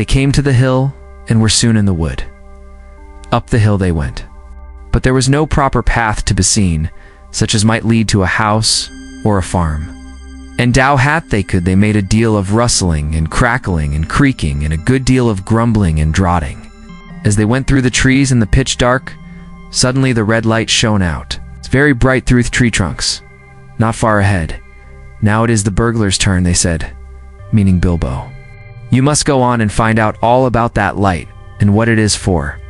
They came to the hill and were soon in the wood. Up the hill they went, but there was no proper path to be seen, such as might lead to a house or a farm. And dow hat they made a deal of rustling and crackling and creaking and a good deal of grumbling and draughting. As they went through the trees in the pitch dark, suddenly the red light shone out. It's very bright through the tree trunks, not far ahead. Now it is the burglar's turn, they said, meaning Bilbo. You must go on and find out all about that light and what it is for.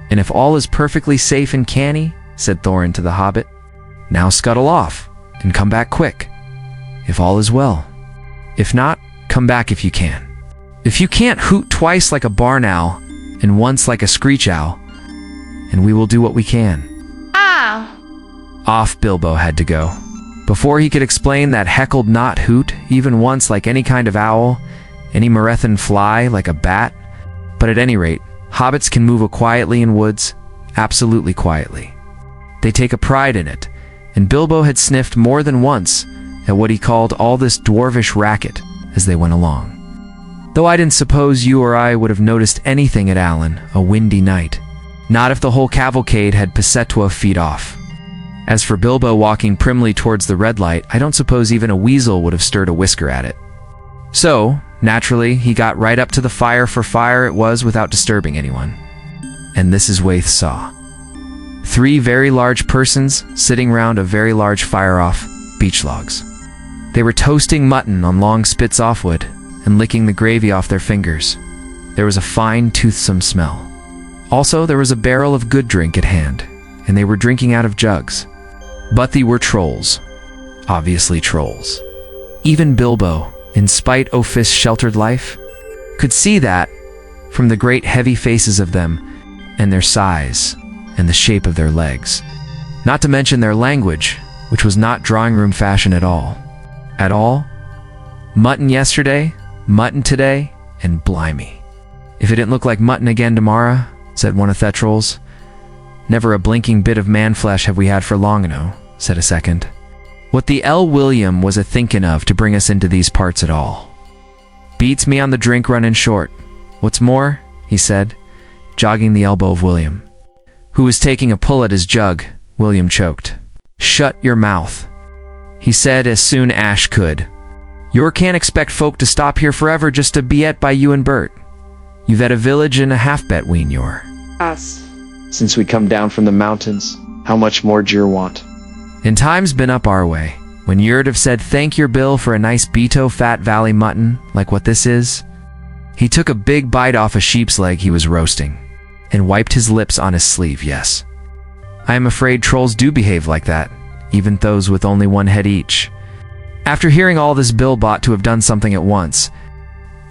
And if all is perfectly safe and canny, said Thorin to the hobbit, now scuttle off and come back quick, if all is well. If not, come back if you can. If you can't, hoot twice like a barn owl and once like a screech owl, and we will do what we can. Off Bilbo had to go. Before he could explain that heckled not hoot even once like any kind of owl, any Marethan fly like a bat. But at any rate, hobbits can move quietly in woods, absolutely quietly. They take a pride in it, and Bilbo had sniffed more than once at what he called all this dwarvish racket as they went along. Though I didn't suppose you or I would have noticed anything at Allen, a windy night. Not if the whole cavalcade had beset to a feet off. As for Bilbo walking primly towards the red light, I don't suppose even a weasel would have stirred a whisker at it. So, naturally, he got right up to the fire, for fire it was without disturbing anyone. And this is Waith saw. 3 very large persons sitting round a very large fire off beech logs. They were toasting mutton on long spits off wood and licking the gravy off their fingers. There was a fine, toothsome smell. Also, there was a barrel of good drink at hand, and they were drinking out of jugs. But they were trolls. Obviously trolls. Even Bilbo, in spite of his sheltered life, could see that from the great heavy faces of them and their size and the shape of their legs. Not to mention their language, which was not drawing-room fashion at all. At all? Mutton yesterday, mutton today, and blimey. If it didn't look like mutton again tomorrow, said one of the trolls. Never a blinking bit of man-flesh have we had for long eno, said a second. What the William was a-thinking of to bring us into these parts at all. Beats me on the drink running short. What's more, he said, jogging the elbow of William, who was taking a pull at his jug. William choked. Shut your mouth, he said as soon Ash could. You can't expect folk to stop here forever just to be et by you and Bert. You've had a village and a half-bet ween you're. Us. Since we come down from the mountains, how much more d'yer want? And time's been up our way, when you'd have said thank your Bill for a nice beto fat valley mutton, like what this is. He took a big bite off a sheep's leg he was roasting, and wiped his lips on his sleeve, yes. I am afraid trolls do behave like that, even those with only one head each. After hearing all this, Bill ought to have done something at once.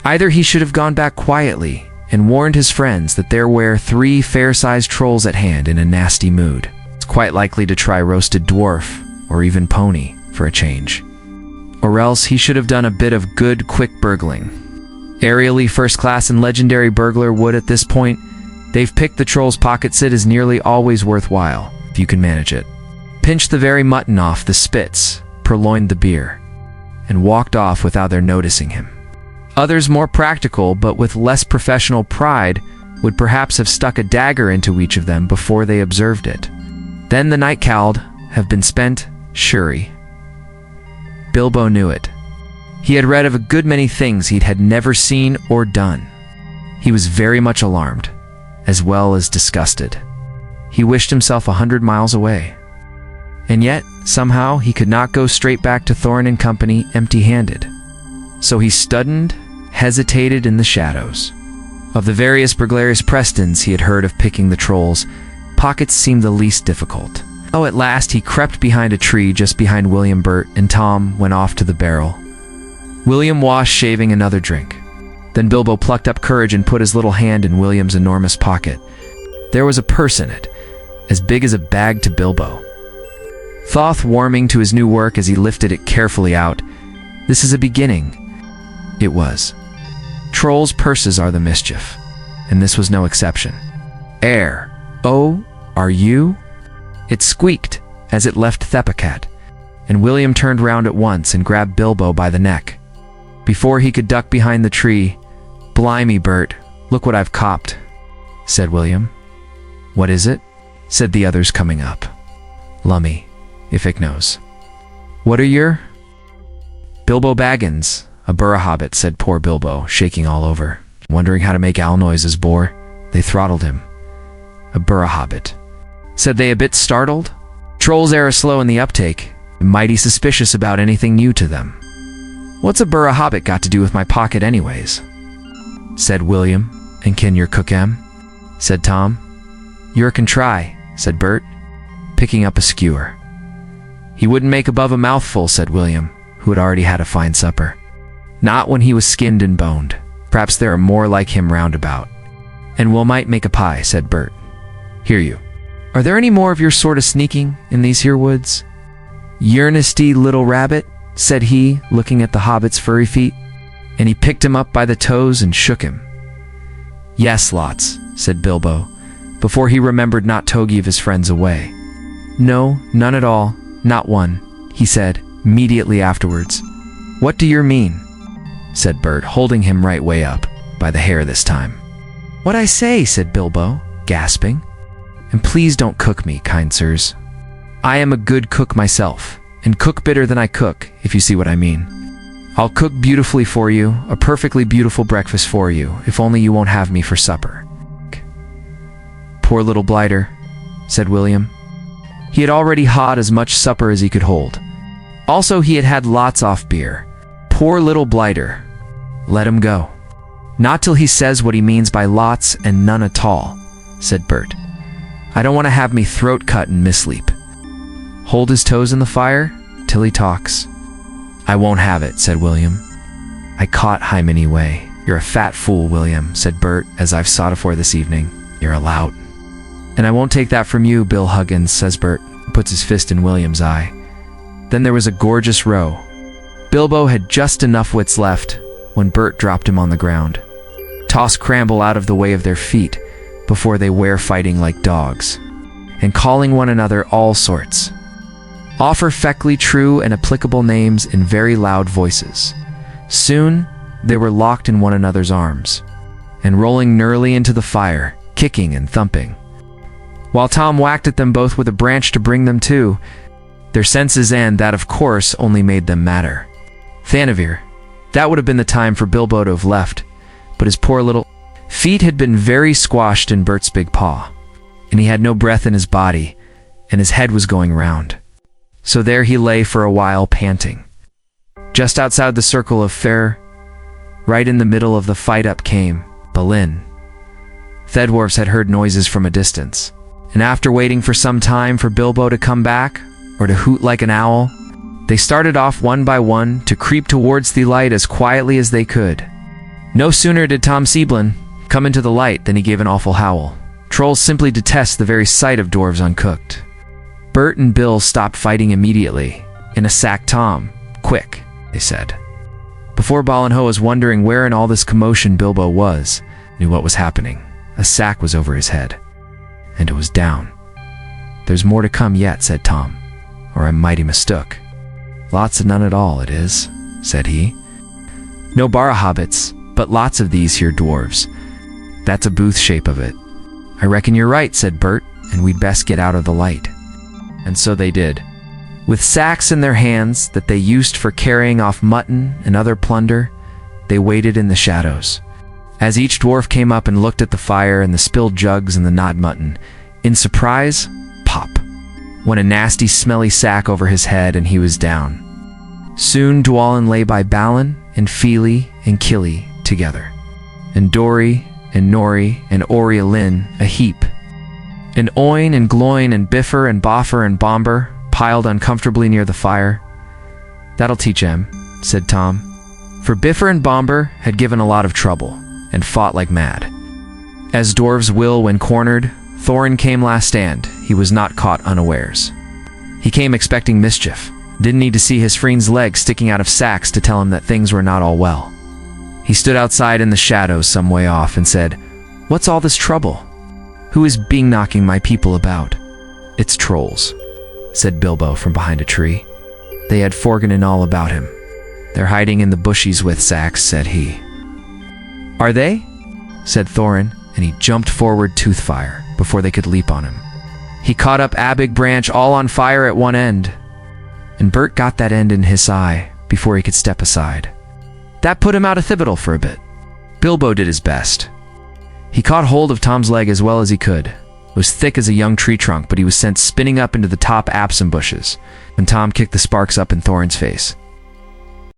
Either he should have gone back quietly and warned his friends that there were 3 fair-sized trolls at hand in a nasty mood. It's quite likely to try roasted dwarf, or even pony, for a change. Or else he should have done a bit of good, quick burgling. Aerially first-class and legendary burglar would at this point. They've picked the troll's pockets. It is nearly always worthwhile, if you can manage it. Pinched the very mutton off the spits, purloined the beer, and walked off without their noticing him. Others more practical, but with less professional pride, would perhaps have stuck a dagger into each of them before they observed it. Then the night cowled have been spent, shuri. Bilbo knew it. He had read of a good many things he had never seen or done. He was very much alarmed, as well as disgusted. He wished himself 100 miles away. And yet, somehow, he could not go straight back to Thorin and company empty-handed. So he studdened, hesitated in the shadows. Of the various burglarious Prestons he had heard of picking the trolls, pockets seemed the least difficult. Oh, at last he crept behind a tree just behind William, Bert, and Tom went off to the barrel. William washed, shaving another drink. Then Bilbo plucked up courage and put his little hand in William's enormous pocket. There was a purse in it, as big as a bag to Bilbo. Thoth warming to his new work as he lifted it carefully out. This is a beginning. It was. Trolls' purses are the mischief, and this was no exception. Oh, are you? It squeaked as it left Thepacat, and William turned round at once and grabbed Bilbo by the neck. Before he could duck behind the tree, Blimey, Bert, look what I've copped, said William. What is it? Said the others coming up. Lummy, if ick knows. What are your? Bilbo Baggins, a burra hobbit, said poor Bilbo, shaking all over. Wondering how to make owl noises, bore. They throttled him. A burra hobbit, said they, a bit startled. Trolls are slow in the uptake, and mighty suspicious about anything new to them. What's a burra hobbit got to do with my pocket anyways? Said William. And can your cook em? Said Tom. Yer can try, said Bert, picking up a skewer. He wouldn't make above a mouthful, said William, who had already had a fine supper. Not when he was skinned and boned. Perhaps there are more like him round about. And we'll might make a pie, said Bert. Hear you. Are there any more of your sort of sneaking in these here woods? Yearnesty little rabbit, said he, looking at the hobbit's furry feet, and he picked him up by the toes and shook him. Yes, lots, said Bilbo, before he remembered not to give his friends away. No, none at all, not one, he said, immediately afterwards. What do yer mean? Said Bert, holding him right way up, by the hair this time. What I say, said Bilbo, gasping. And please don't cook me, kind sirs. I am a good cook myself, and cook better than I cook, if you see what I mean. I'll cook beautifully for you, a perfectly beautiful breakfast for you, if only you won't have me for supper. Poor little blighter, said William. He had already had as much supper as he could hold. Also, he had had lots off beer. Poor little blighter. Let him go. Not till he says what he means by lots and none at all, said Bert. I don't want to have me throat cut and misleap. Hold his toes in the fire till he talks. I won't have it, said William. I caught him anyway. You're a fat fool, William, said Bert, as I've sought afore this evening. You're a lout. And I won't take that from you, Bill Huggins, says Bert, and puts his fist in William's eye. Then there was a gorgeous row. Bilbo had just enough wits left when Bert dropped him on the ground. Toss Cramble out of the way of their feet before they were fighting like dogs, and calling one another all sorts. Offer feckly true and applicable names in very loud voices. Soon they were locked in one another's arms, and rolling nearly into the fire, kicking and thumping. While Tom whacked at them both with a branch to bring them to, their senses, and that of course only made them madder. Thanavir, that would have been the time for Bilbo to have left, but his poor little feet had been very squashed in Bert's big paw, and he had no breath in his body, and his head was going round. So there he lay for a while, panting. Just outside the circle of fire, right in the middle of the fight, up came Balin. The dwarfs had heard noises from a distance, and after waiting for some time for Bilbo to come back, or to hoot like an owl, they started off one by one to creep towards the light as quietly as they could. No sooner did Tom Seablin come into the light than he gave an awful howl. Trolls simply detest the very sight of dwarves uncooked. Bert and Bill stopped fighting immediately. In a sack, Tom. Quick, they said. Before Balin was wondering where in all this commotion Bilbo knew what was happening. A sack was over his head, and it was down. There's more to come yet, said Tom, or I'm mighty mistook. Lots of none at all, it is, said he. No barra hobbits, but lots of these here dwarves. That's a booth shape of it. I reckon you're right, said Bert, and we'd best get out of the light. And so they did. With sacks in their hands that they used for carrying off mutton and other plunder, they waited in the shadows. As each dwarf came up and looked at the fire and the spilled jugs and the gnawed mutton, in surprise, pop, went a nasty smelly sack over his head, and he was down. Soon Dwalin lay by Balin and Feely and Killy together, and Dory and Nori and Oriolin a heap, and Oin and Gloin and Biffer and Boffer and Bomber piled uncomfortably near the fire. That'll teach em, said Tom, for Biffer and Bomber had given a lot of trouble and fought like mad. As dwarves will when cornered, Thorin came last stand. He was not caught unawares. He came expecting mischief. Didn't need to see his friend's legs sticking out of sacks to tell him that things were not all well. He stood outside in the shadows some way off and said, "What's all this trouble? Who is being knocking my people about?" "It's trolls," said Bilbo from behind a tree. They had forgotten all about him. "They're hiding in the bushes with sacks," said he. "Are they?" said Thorin, and he jumped forward Toothfire before they could leap on him. He caught up a big branch all on fire at one end, and Bert got that end in his eye before he could step aside. That put him out of Thibodeau for a bit. Bilbo did his best. He caught hold of Tom's leg as well as he could. It was thick as a young tree trunk, but he was sent spinning up into the top apson bushes when Tom kicked the sparks up in Thorin's face.